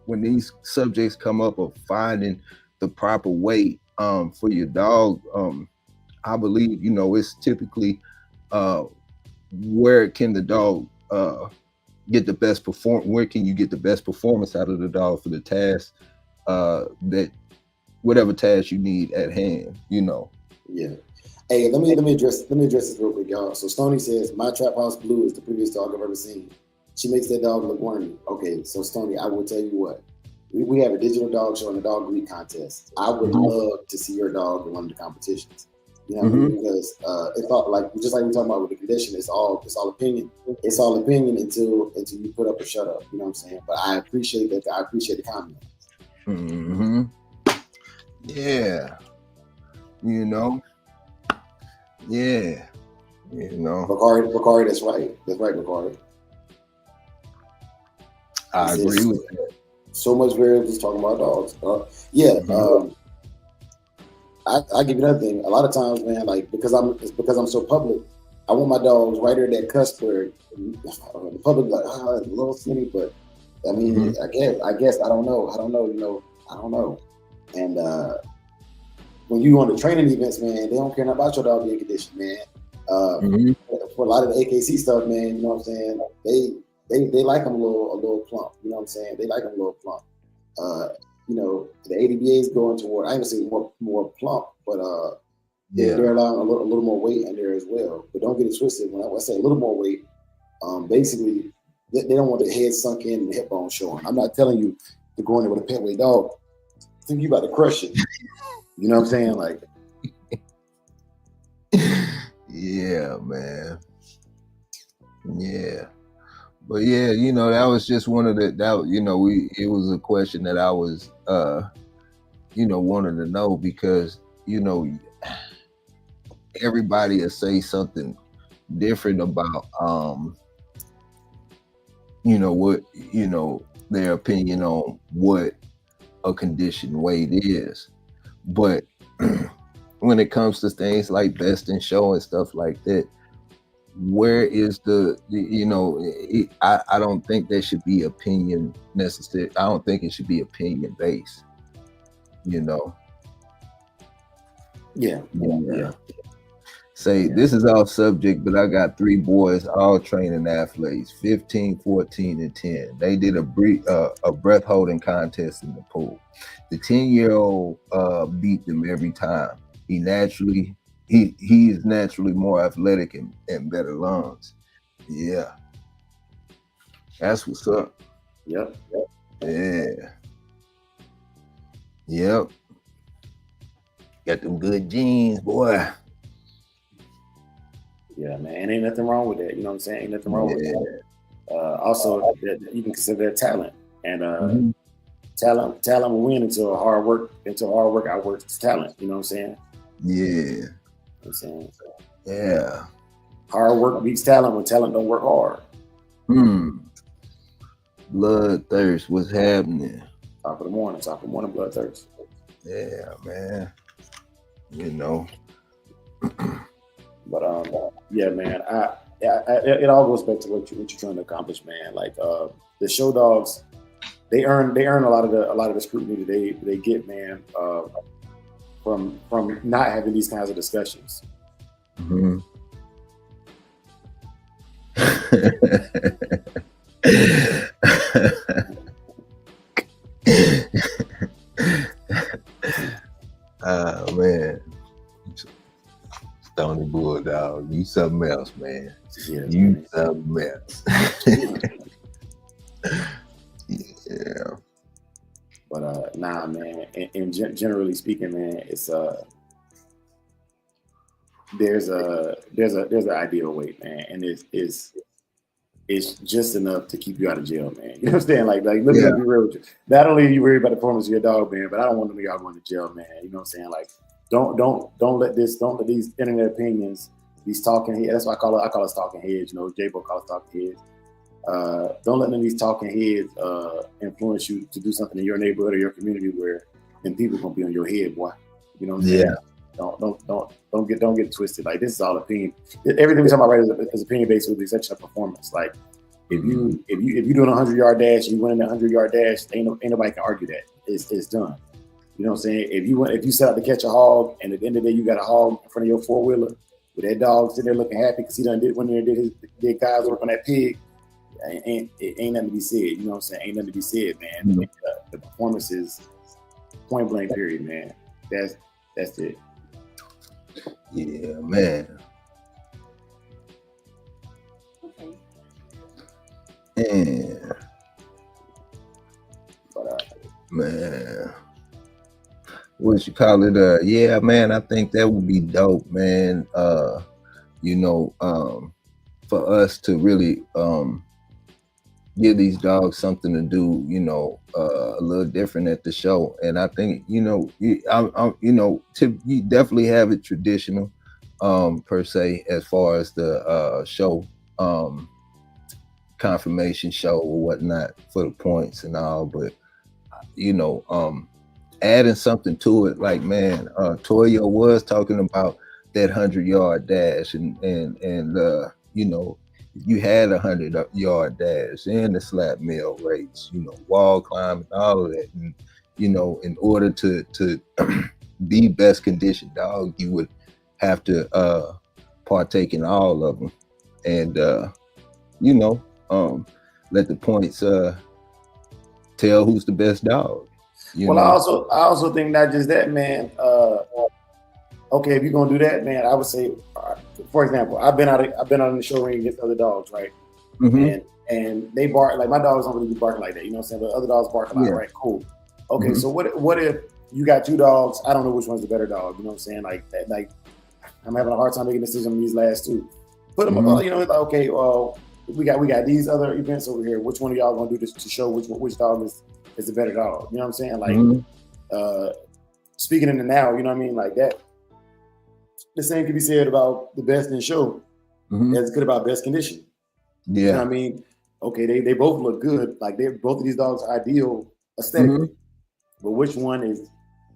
these subjects come up of finding the proper weight for your dog, I believe, it's typically where can the dog get the best where can you get the best performance out of the dog for the task that whatever task you need at hand, Yeah. Hey, let me address this real quick, y'all. So Stoney says, my Trap House Blue is the prettiest dog I've ever seen. She makes that dog look wormy. Okay, so Stoney, I will tell you what. We have a digital dog show and a dog breed contest. I would love to see your dog in one of the competitions. You know what I mean? Because it's all like just like we're talking about with the condition, it's all opinion. It's all opinion until you put up or shut up. You know what I'm saying? But I appreciate that. I appreciate the comment. Yeah. Yeah. Bakari, that's right. That's right, Bakari. I agree with that. So much variables talking about dogs. I give you another thing. A lot of times, man, like because I'm so public, I want my dogs right there at that cusp where the public like, a little skinny, but I mean, I guess I don't know, I don't know. And when you on the training events, man, they don't care nothing about your dog being conditioned, man. For a lot of the AKC stuff, man, you know what I'm saying? They like them a little plump, you know what I'm saying? They like them a little plump. You know, the ADBA is going toward, I ain't gonna say more plump, but they're allowing a little more weight in there as well. But don't get it twisted. When I say a little more weight, basically they don't want the head sunk in and the hip bone showing. I'm not telling you to go in there with a pet weight dog. I think you about to crush it. You know what I'm saying? Like, yeah, man. Yeah. But yeah, you know, that was just one of it was a question that I was wanted to know, because, you know, everybody will say something different about their opinion on what a conditioned weight is. But when it comes to things like best in show and stuff like that, where is I don't think there should be opinion necessary. I don't think it should be opinion based, you know. Yeah. Say, this is off subject, but I got 3 boys, all training athletes, 15, 14, and 10. They did a breath holding contest in the pool. The 10-year-old beat them every time. He is naturally more athletic and better lungs. Yeah. That's what's up. Yep. Yeah. Yep. Got them good genes, boy. Yeah, man. Ain't nothing wrong with that. You know what I'm saying? Ain't nothing wrong with that. Also, you can consider that talent. And talent will win until hard work outworks talent. You know what I'm saying? Yeah. You know what I'm saying? Yeah. Hard work beats talent when talent don't work hard. Bloodthirst, what's happening? Top of the morning, bloodthirst. Yeah, man. You know. But yeah, man. It all goes back to what you're trying to accomplish, man. Like the show dogs, they earn a lot of the scrutiny that they get, man, from not having these kinds of discussions. Oh man. Stony Bulldog, you something else, man. Yeah, you something else. Yeah. But nah, man. And generally speaking, man, it's there's an ideal weight, man, and it's just enough to keep you out of jail, man. You know what I'm saying? Like look at be real with you. Not only are you worried about the performance of your dog, man, but I don't want y'all going to jail, man. You know what I'm saying? Like don't let these internet opinions, these talking heads. That's why I call us talking heads. You know, J-Bo calls us talking heads. Don't let these talking heads influence you to do something in your neighborhood or your community where then people gonna be on your head, boy. You know what I'm saying? Don't get it twisted. Like, this is all opinion. Everything we talk about right is opinion based, with the exception of performance. Like if you doing a 100-yard dash, you winning a 100-yard dash, ain't nobody can argue that. It's done. You know what I'm saying? If you set out to catch a hog and at the end of the day you got a hog in front of your 4-wheeler with that dog sitting there looking happy because he done did guys work on that pig, it ain't nothing to be said. You know what I'm saying? Ain't nothing to be said, man. The performance is point blank period, man. That's it. Yeah, man. Okay. Yeah. But man, what you call it? Yeah, man, I think that would be dope, man. For us to really give these dogs something to do, a little different at the show. And I think, you definitely have it traditional, per se, as far as the show confirmation show or whatnot for the points and all, but you know, adding something to it, like, man, Toyo was talking about that 100-yard dash, and you know, you had 100-yard dash and the slap mill race, you know, wall climbing, all of that, and you know, in order to be best conditioned dog, you would have to partake in all of them, and you know, let the points tell who's the best dog. Well, know? I also think not just that, man. Okay, if you're gonna do that, man, I would say, for example, I've been out in the show ring against other dogs, right? Mm-hmm. And they bark, like, my dogs don't really be barking like that, you know what I'm saying? But other dogs bark a lot, right? Cool. Okay, mm-hmm. So what if you got two dogs? I don't know which one's the better dog, you know what I'm saying? Like I'm having a hard time making a decision on these last two. Put them, mm-hmm. You know, like, okay, well, we got these other events over here. Which one of y'all gonna do this to show which dog is the better dog? You know what I'm saying? Like, mm-hmm. Speaking in the now, you know what I mean? Like that. The same can be said about the best in show, mm-hmm. as good about best condition. Yeah, you know what I mean? Okay, they both look good. Like both of these dogs are ideal aesthetically, mm-hmm. but which one is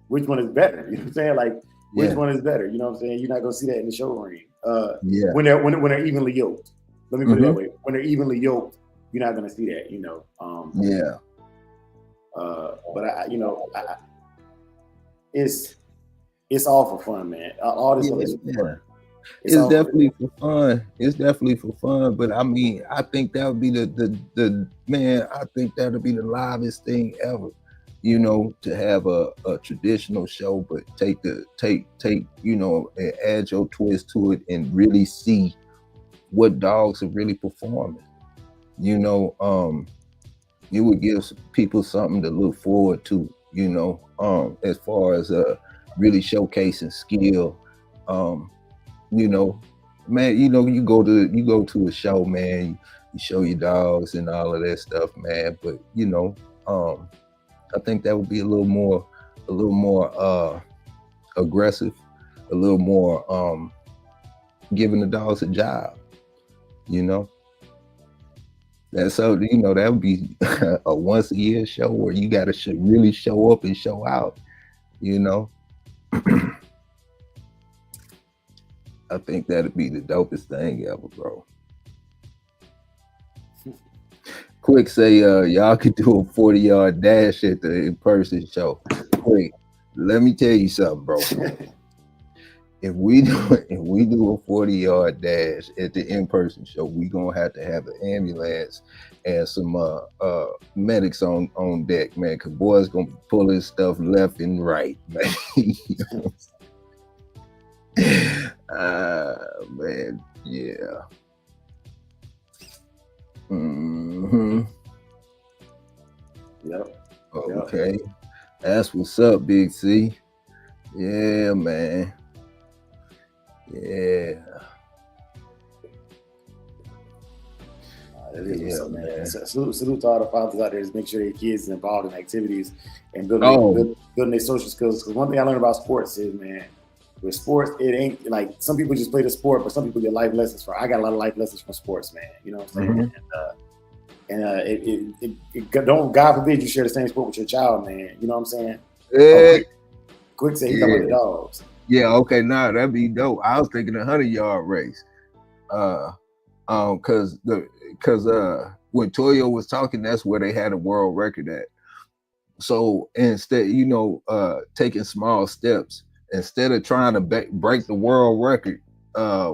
better? You know what I'm saying? Like which one is better? You know what I'm saying? You're not gonna see that in the show ring. When they're evenly yoked. Let me put it that way. When they're evenly yoked, you're not gonna see that. You know. But it's all for fun, man. All this is for fun. It's definitely for fun. It's definitely for fun. But I mean, I think that would be the man. I think that would be the livest thing ever. You know, to have a traditional show, but take you know, and add your twist to it and really see what dogs are really performing. You know, it would give people something to look forward to. You know, as far as really showcasing skill. You know, man, you know, you go to a show, man, you show your dogs and all of that stuff, man. But you know, I think that would be a little more aggressive, a little more giving the dogs a job, you know. That's so, you know, that would be a once a year show where you got to really show up and show out, you know. I think that'd be the dopest thing ever, bro. Quick say, y'all could do a 40-yard dash at the in-person show. Wait, let me tell you something, bro. If we do a 40-yard dash at the in-person show, we gonna have to have an ambulance and some medics on deck, man. Cause boys gonna be pulling stuff left and right, man. You know? Man, yeah. Mm-hmm. Yep. Okay. That's what's up, Big C. Yeah, man. Yeah. That is what's up, man. Salute to all the fathers out there. Just make sure their kids are involved in activities and building their social skills. Because one thing I learned about sports is, man, with sports, it ain't like some people just play the sport, but some people get life lessons from. I got a lot of life lessons from sports, man. You know what I'm saying? Mm-hmm. And don't, God forbid, you share the same sport with your child, man. You know what I'm saying? Quick say he's talking about the dogs. Yeah, okay, nah, that'd be dope. I was thinking 100-yard race. Cause when Toyo was talking, that's where they had a world record at. So instead, you know, taking small steps, instead of trying to break the world record,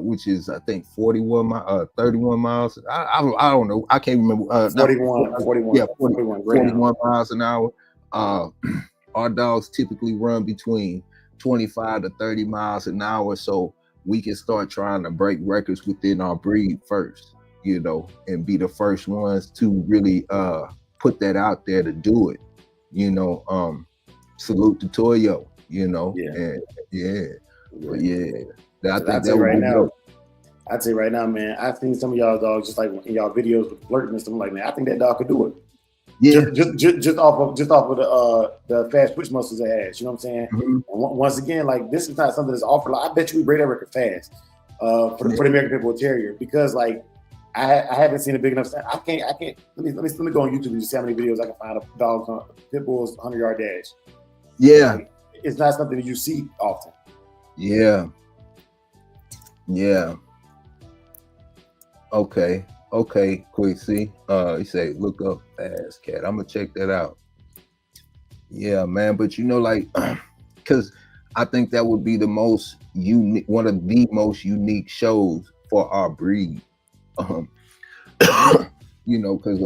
which is I think 31 miles. I don't know. I can't remember. 41. Yeah, 41 miles an hour. Our dogs typically run between 25 to 30 miles an hour, so we can start trying to break records within our breed first, you know, and be the first ones to really put that out there to do it, you know. Salute to Toyo, you know. But I think that right now. I'd say right now, man, I've seen some of y'all dogs just like in y'all videos with flirting and stuff. Like, man, I think that dog could do it. Yeah, just off of the fast twitch muscles it has. You know what I'm saying? Mm-hmm. Once again, like, this is not something that's offered. Like, I bet you we break that record fast for the American Pit Bull Terrier, because like I haven't seen a big enough. I can't. Let me go on YouTube and just see how many videos I can find of dogs on pit bulls 100-yard dash. Yeah. Like, it's not something that you see often. Yeah. Okay. Quick, see. He say, look up ass cat. I'm gonna check that out. Yeah, man. But you know, like, because I think that would be the most unique, one of the most unique shows for our breed. You know, because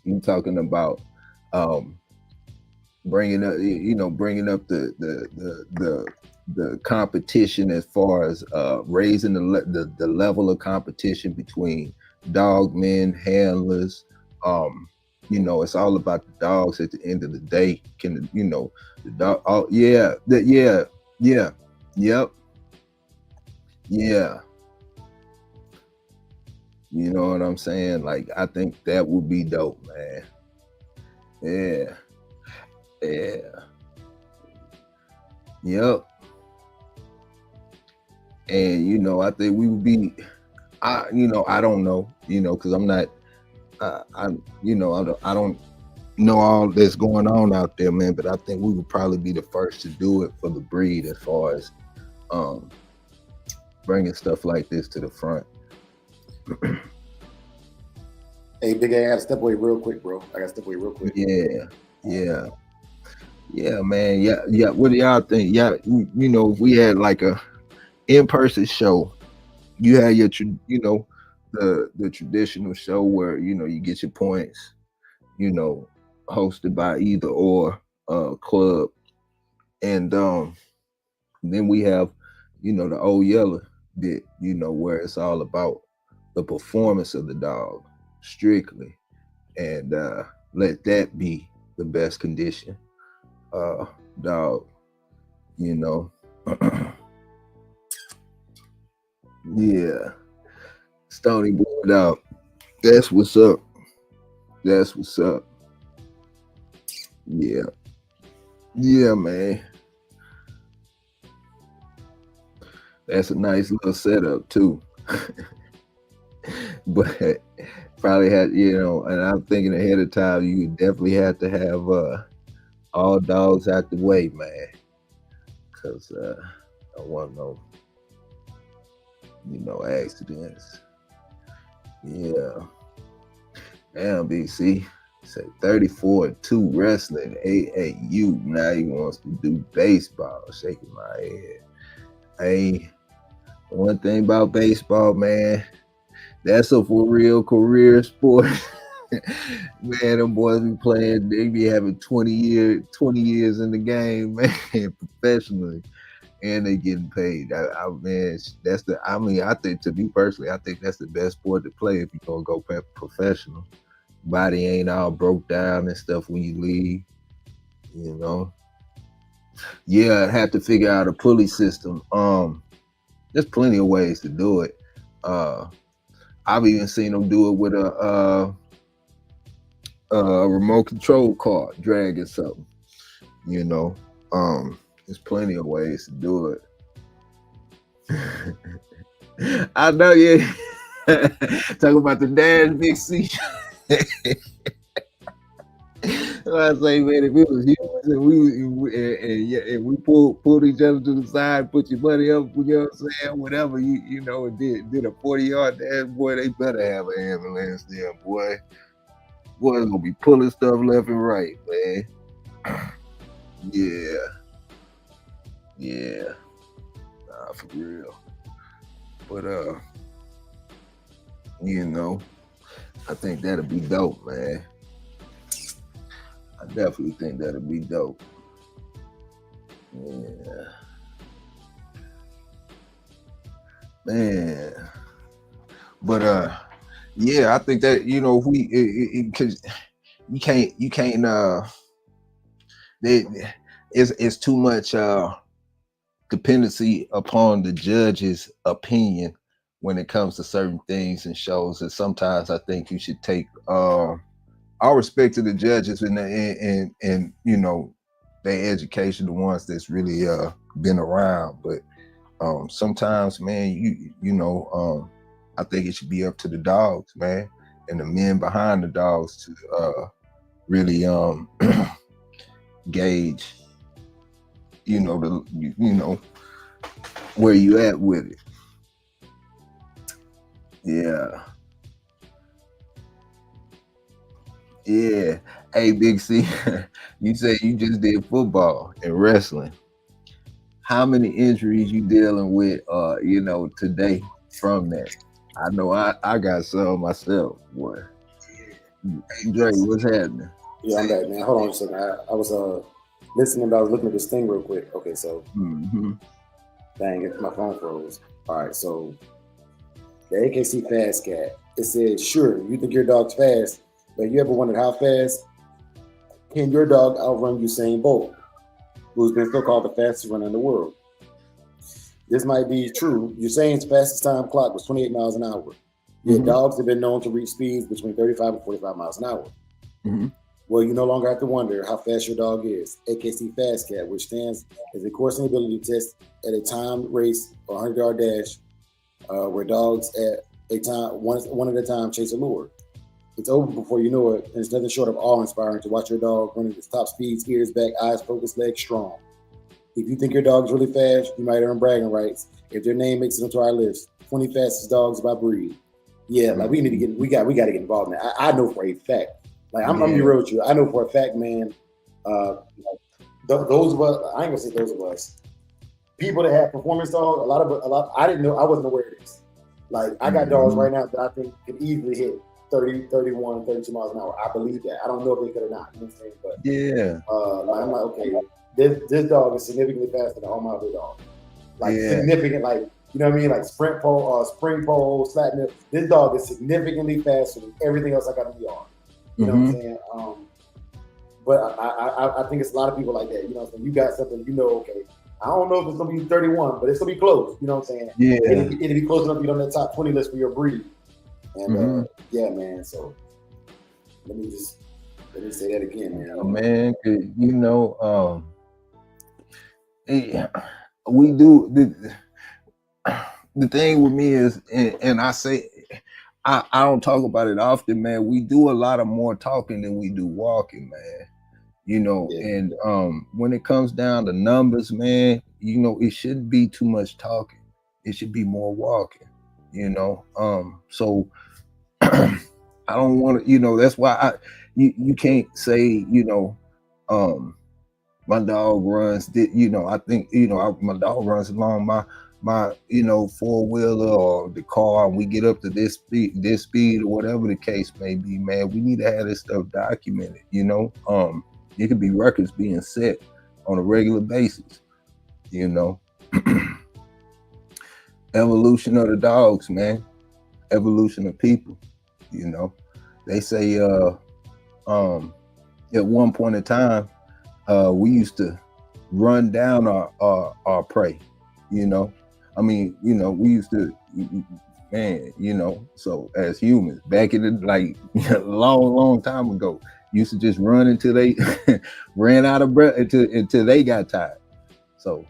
you talking about bringing up, bringing up the competition as far as raising the level of competition between dog men, handlers. You know, it's all about the dogs at the end of the day. Can, you know, the dog, yep. You know what I'm saying? Like, I think that would be dope, man. Yeah. Yep. And, you know, I think we would be, I don't know, because I'm not, I don't know all that's going on out there, man, but I think we would probably be the first to do it for the breed as far as bringing stuff like this to the front. Hey, Big A, I gotta step away real quick, bro. Yeah, man. Yeah. What do y'all think? Yeah, you know, if we had like a in-person show, you had your, the traditional show where, you get your points, hosted by either or club, and then we have, the old yeller bit, where it's all about the performance of the dog strictly, and let that be the best condition dog, yeah. Stony boy out. That's what's up. Yeah, man. That's a nice little setup too. But probably had, and I'm thinking ahead of time, you definitely have to have all dogs out the way, man. Cause I want no, accidents. Yeah. Damn, BC. Say 34-2 wrestling, AAU. Now he wants to do baseball. Shaking my head. Hey, one thing about baseball, man, that's a for real career sport. Man, them boys be playing, they be having 20 years in the game, man, professionally, and they getting paid. Man, I think, to me personally, I think that's the best sport to play if you're gonna go professional. Body ain't all broke down and stuff when you leave, Yeah, I have to figure out a pulley system. There's plenty of ways to do it. I've even seen them do it with a remote control car, dragging something. There's plenty of ways to do it. I know, yeah. Talking about the dash big C. I say, man, if it was humans and we pulled each other to the side, put your buddy up, you know what I'm saying, whatever, did a 40-yard dash, boy, they better have an ambulance there, boy. Boys gonna be pulling stuff left and right, man. Yeah. Nah, for real. But I think that'll be dope, man. I definitely think that'll be dope. Yeah. Man. But yeah, I think that, if we, cause you can't it's too much dependency upon the judge's opinion when it comes to certain things and shows. And sometimes I think you should take all respect to the judges and their education, the ones that's really been around. But sometimes, man, I think it should be up to the dogs, man, and the men behind the dogs to really gauge, you know, where you at with it. Yeah. Yeah. Hey, Big C, you say you just did football and wrestling. How many injuries you dealing with, you know, today from that? I know I got some myself, boy. Dre, what's happening? Yeah, I'm back, man. Hold on a second. I was listening, but I was looking at this thing real quick. Okay, so dang it, my phone froze. All right, so the AKC Fast Cat. It says, sure, you think your dog's fast, but you ever wondered how fast can your dog outrun Usain Bolt, who's been still called the fastest runner in the world? This might be true. Usain's fastest time clock was 28 miles an hour. Yet dogs have been known to reach speeds between 35 and 45 miles an hour. Well, you no longer have to wonder how fast your dog is. AKC Fast Cat, which stands as a coursing ability test at a time race or 100-yard dash, where dogs at a time, one at a time, chase a lure. It's over before you know it, and it's nothing short of awe-inspiring to watch your dog running at its top speeds, ears back, eyes focused, legs strong. If you think your dog's really fast, you might earn bragging rights if their name makes it onto our list. 20 fastest dogs by breed. Yeah, like we got to get involved in that. I know for a fact. Like I'm gonna be real with you. I know for a fact, man. Those of us, I ain't gonna say those of us. People that have performance dogs, a lot. I didn't know. I wasn't aware of this. Like I got dogs right now that I think could easily hit 30, 31, 32 miles an hour. I believe that. I don't know if they could or not. You know what I'm saying? But yeah, like, I'm like, okay, this dog is significantly faster than all my other dogs. Like significant, like. You know what I mean? Like sprint pole, spring pole, slat nip. This dog is significantly faster than everything else I got in the yard. You know what I'm saying? But I think it's a lot of people like that. You know what I'm saying? You got something, you know, okay, I don't know if it's going to be 31, but it's going to be close. You know what I'm saying? Yeah. It'll be close enough to be on that top 20 list for your breed. And yeah, man. So let me say that again, man. Man, you know, we do the thing with me is, and I say, I don't talk about it often, man. We do a lot of more talking than we do walking, man. You know, and when it comes down to numbers, man, you know, it shouldn't be too much talking. It should be more walking, you know. So I don't want to, you know, that's why you can't say, you know, my dog runs, you know, I think, you know, my dog runs along my you know, four-wheeler or the car, and we get up to this speed or whatever the case may be, man. We need to have this stuff documented, you know. It could be records being set on a regular basis, you know. Evolution of the dogs, man. Evolution of people, you know. They say at one point in time, we used to run down our prey, you know. I mean, you know, we used to, man, you know, so as humans, back in the, like, a long time ago, used to just run until they ran out of breath, until they got tired. So,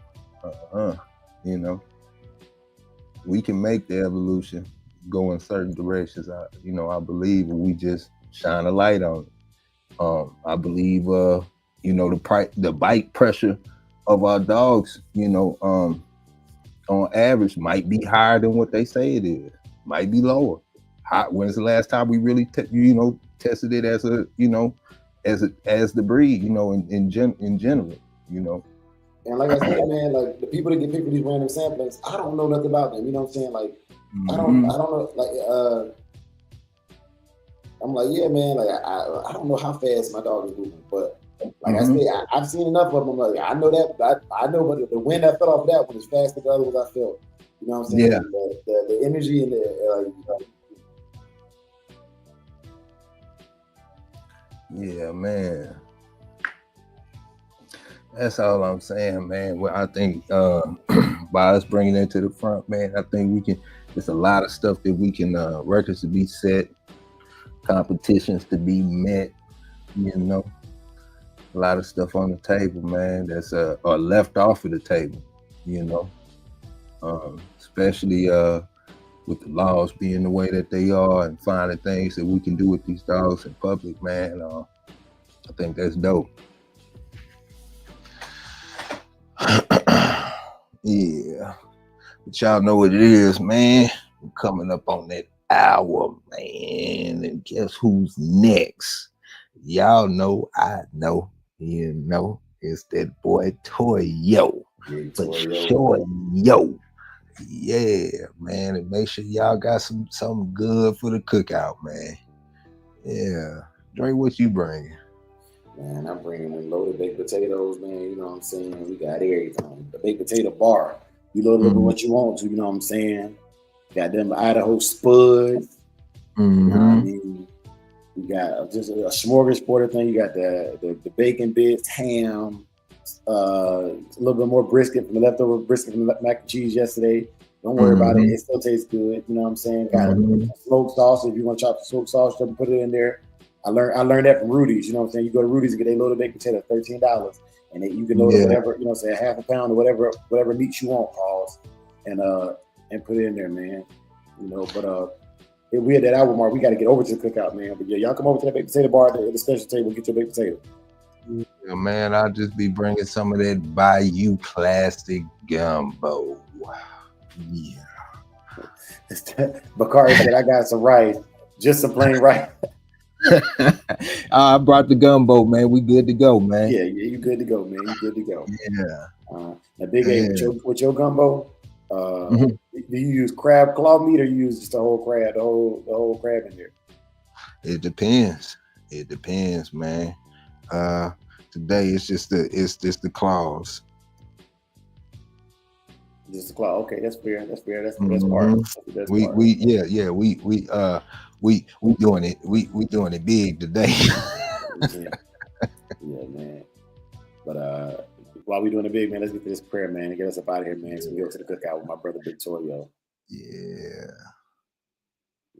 you know, we can make the evolution go in certain directions. I believe we just shine a light on it. I believe, you know, the bite pressure of our dogs, you know, on average might be higher than what they say it is, might be lower. When's the last time we really tested it as a, you know, as the breed, you know, in general, you know. And like I said, man, like the people that get picked for these random samplings, I don't know nothing about them. You know what I'm saying? Like I don't know, like I'm like, yeah, man, like I don't know how fast my dog is moving, but like I say, I've seen enough of them. Like I know that, I know, but the wind that fell off that one is faster than the other ones I felt. You know what I'm saying? Yeah. The energy and the yeah, man. That's all I'm saying, man. Well, I think by us bringing it to the front, man, I think we can. There's a lot of stuff that we can, records to be set, competitions to be met, you know. A lot of stuff on the table, man, that's or left off of the table, you know. Especially you with the laws being the way that they are and finding things that we can do with these dogs in public, man. I think that's dope. Yeah. But y'all know what it is, man. We're coming up on that hour, man. And guess who's next? Y'all know, I know, you know, it's that boy Toyo. Yo. Yeah, man. And make sure y'all got something good for the cookout, man. Yeah. Dre, what you bringing? Man, I'm bringing in loaded baked potatoes, man. You know what I'm saying? We got everything. The baked potato bar. You load it up with what you want to, you know what I'm saying? Got them Idaho spuds. You know what I mean? You got just a smorgasbord thing. You got the bacon bits, ham, a little bit more brisket from the leftover brisket from the mac and cheese yesterday. Don't worry about it. It still tastes good. You know what I'm saying? Got a smoked sausage. If you want to chop the smoked sausage up and put it in there. I learned that from Rudy's. You know what I'm saying? You go to Rudy's and get a loaded baked potato, $13. And you can load whatever, you know, say a half a pound or whatever meat you want, pause, and put it in there, man. You know, but if we had that hour mark, we got to get over to the cookout, man. But yeah, y'all come over to that baked potato bar at the special table, get your baked potato. Yeah, man, I'll just be bringing some of that Bayou classic gumbo. Yeah. Bakari said, I got some rice, just some plain rice. I brought the gumbo, man. We good to go, man. Yeah, you good to go, man. You good to go. Yeah. Now, Big A, with your gumbo, do you use crab claw meat or you use just the whole crab, the whole crab in there? It depends. It depends, man. Today it's just the claws. Just the claw. Okay, that's fair. That's part. That's we doing it. We doing it big today. Yeah, man. But while we doing it big, man, let's get to this prayer, man, and get us up out of here, man. So we go to the cookout with my brother Big Toyo. Yeah.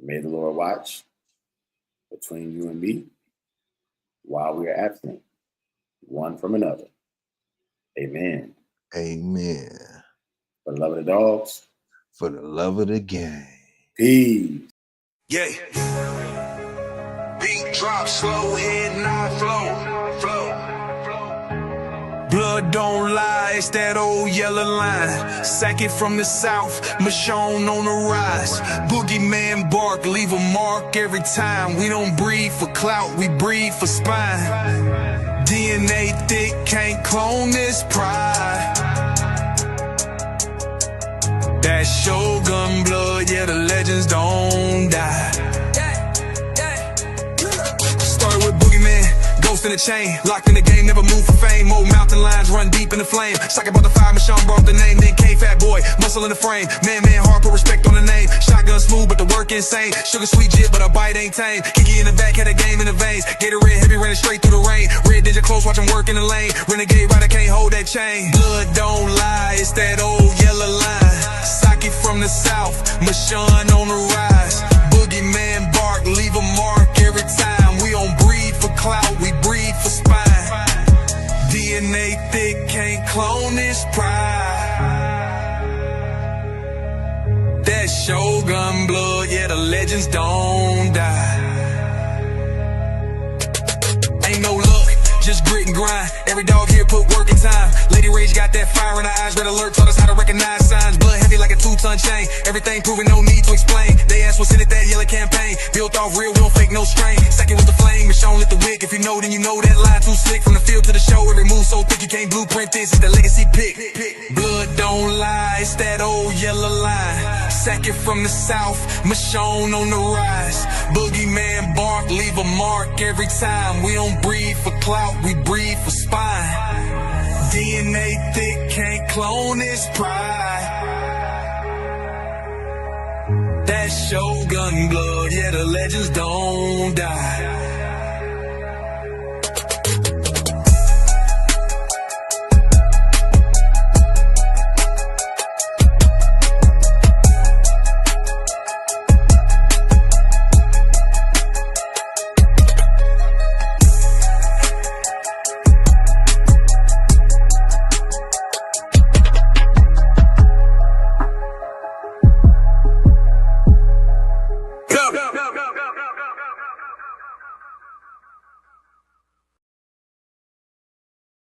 May the Lord watch between you and me while we are absent, one from another. Amen. Amen. For the love of the dogs. For the love of the game. Peace. Yeah. Beat drop, slow, head nod, flow. Blood don't lie, it's that old yellow line. Sack it from the south, Michonne on the rise. Boogeyman bark, leave a mark every time. We don't breathe for clout, we breathe for spine. DNA thick, can't clone this pride. That Shogun blood, yeah, the legends don't die. Started with Boogeyman, ghost in the chain. Locked in the game, never move for fame. Old mountain lions run deep in the flame. Socket about the fire, Michonne brought the name. Then came fat boy, muscle in the frame. Man, hard, put respect on the name. Shotgun smooth, but the work insane. Sugar sweet jit, but a bite ain't tame. Kiki in the back, had a game in the veins. Gatorade heavy, ran it straight through the rain. Red ninja close, watch him work in the lane. Renegade rider, can't hold that chain. Blood don't lie, it's that old yellow line. Socket from the south, Michonne on the rise. Boogeyman bark, leave a mark every time. We don't breathe for clout, we breathe for spine. DNA thick, can't clone this pride. That Shogun blood, yeah, the legends don't die. Ain't no luck, just grit and grind. Every dog here put work in time. Lady Rage got that fire in her eyes. Red alert taught us how to recognize signs. Blood heavy like a 2-ton chain. Everything proven, no need to explain. They asked what's in it, that yellow campaign. Built off real, we don't fake no strain. Second was the flame, Michonne lit the wick. If you know, then you know that line too slick. From the field to the show, every move so thick you can't blueprint this. It's the legacy pick. Blood don't lie, it's that old yellow line. Sack it from the south, Michonne on the rise. Boogeyman bark, leave a mark every time. We don't breathe for clout, we breathe for spine. DNA thick, can't clone this pride. That Shogun blood, yeah, the legends don't die.